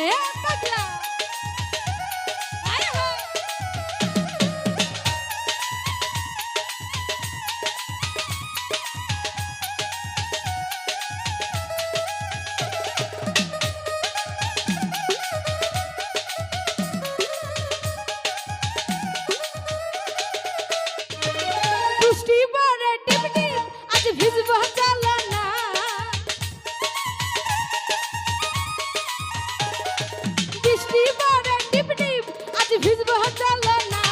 এ পাগলা আয় হো বৃষ্টি পড়ে টিপ টিপ আজ ভিজবো চলো না বৃষ্টি পড়ে টিপ টিপ আজ ভিজবো চলো না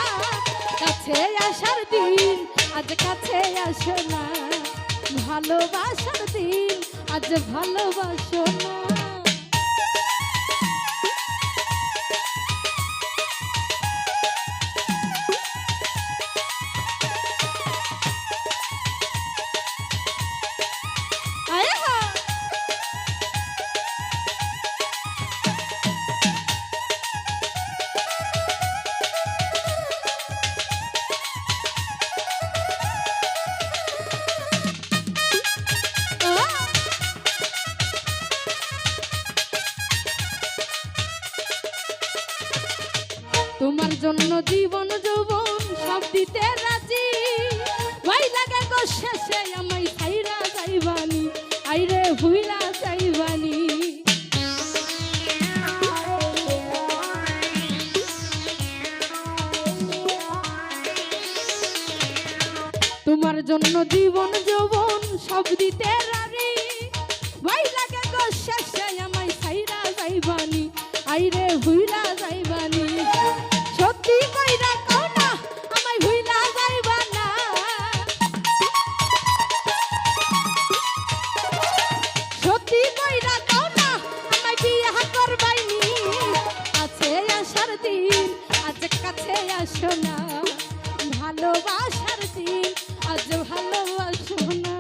কাছে আসার দিন আজ কাছে আসো না ভালোবাসার দিন আজ ভালোবাসো না আয় হো তোমার জন্য জীবন যৌবন সব দিতে রাজি ভাই লাগে গো শেষে আমায় ছাইরা যাইবানি আইরে ভুইলা যাইবানি তোমার জন্য জীবন যৌবন সব দিতে রাজি ভাই লাগে গো শেষে আমায় ছাইরা যাইবানি আইরে ভুইলা যাইবানি সত্যি কইরা কও না আমায় ভুইলা যাইবা না সত্যি কইরা কও না আমায় বিয়া করবাইনি আছে আসার দিন আজ কাছে আসো না ভালোবাসার দিন আজ ভালোবাসো না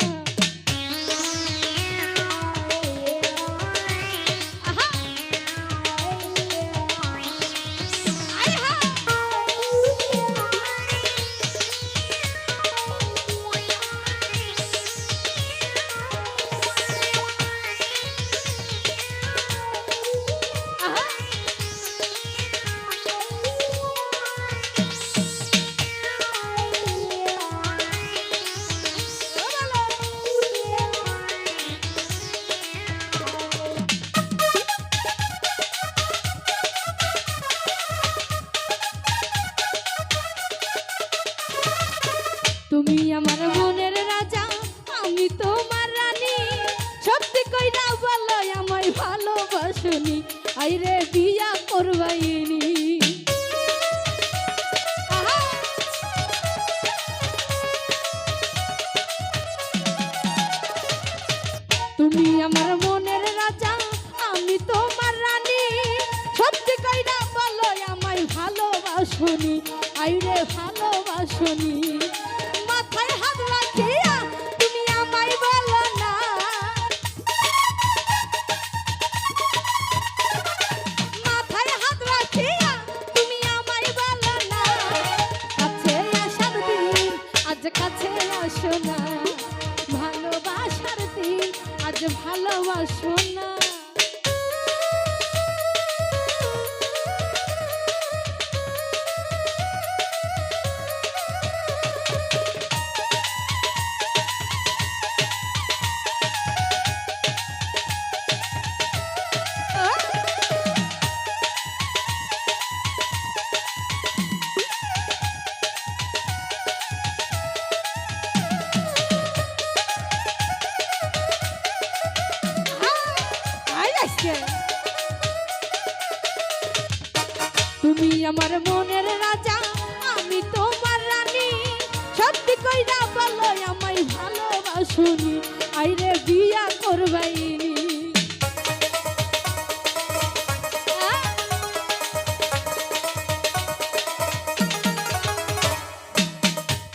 তুমি আমার মনের রাজা আমি তোমার রানী সত্যি কইরা বলো আমায় ভালোবাসনি আইরে বিয়া করবাইনি তুমি আমার মনের রাজা আমি তোমার রানী সত্যি কইরা বলো আমায় ভালোবাসনি আইরে ভালোবাসনি মাথায় হাত রাখিয়া তুমি আমায় বলো না মাথায় হাত রাখিয়া তুমি আমায় বলো না কাছে আসার দিন আজ কাছে আসো না ভালোবাসার দিন আজ ভালোবাসো না তুমি আমার মনের রাজা আমি তোমার রানী সত্যি কইরা বলো আমায় ভালোবাসনি আইরে বিয়া করবাইনি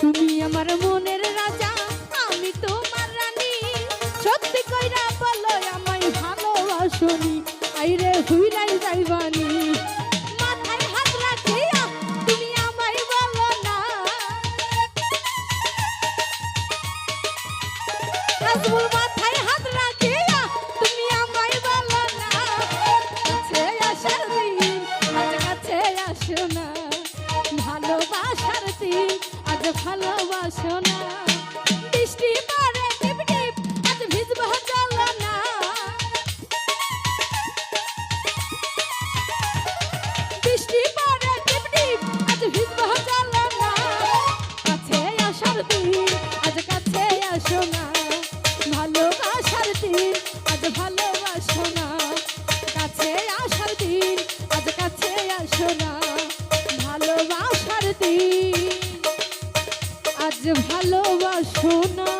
তুমি আমার মনের রাজা আমি তোমার রানী সত্যি কইরা বলো আমায় ভালোবাসনি আইরে ভুইলাই যাইবানি মাথায় হাত রাখিয়া তুমি আমায় বলো না নাজমুল মাথায় হাত রাখিয়া তুমি আমায় বলো না কাছে আসা সোনা